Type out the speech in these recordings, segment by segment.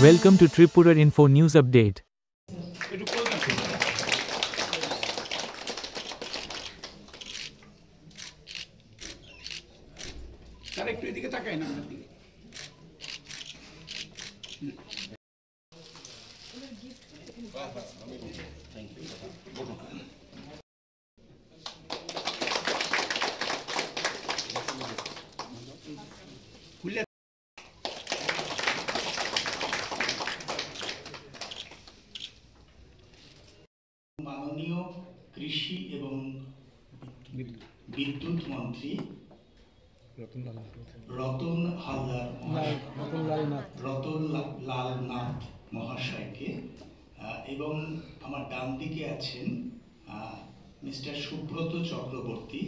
Welcome to Tripura Info News Update. মাননীয় কৃষি এবং বিদ্যুৎ মন্ত্রী রতনলাল নাথ মহাশয়কে এবং আমার ডান দিকে আছেন মিস্টার সুব্রত চক্রবর্তী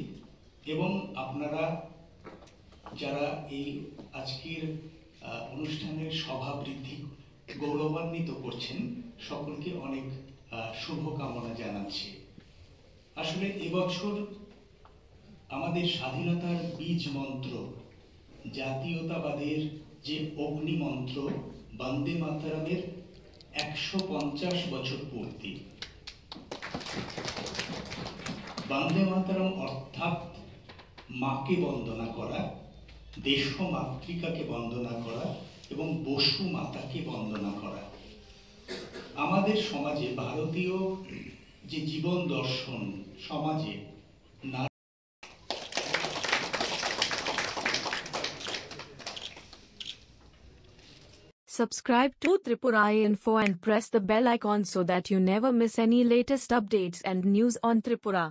এবং আপনারা যারা এই আজকের অনুষ্ঠানের সভাবৃদ্ধি গৌরবান্বিত করছেন সকলকে অনেক শুভকামনা জানাচ্ছি। আসলে এবছর আমাদের স্বাধীনতার বীজ মন্ত্র, জাতীয়তাবাদের যে অগ্নি মন্ত্র বন্দে মাতরমের 150 বছর পূর্তি। বন্দে মাতরম অর্থাৎ মাকে বন্দনা করা, দেশ মাতৃকাকে বন্দনা করা এবং বসু মাতাকে বন্দনা করা। আমাদের সমাজে ভারতীয় যে জীবন দর্শন সমাজে Subscribe to Tripura Info and press the bell icon so that you never miss any latest updates and news on Tripura.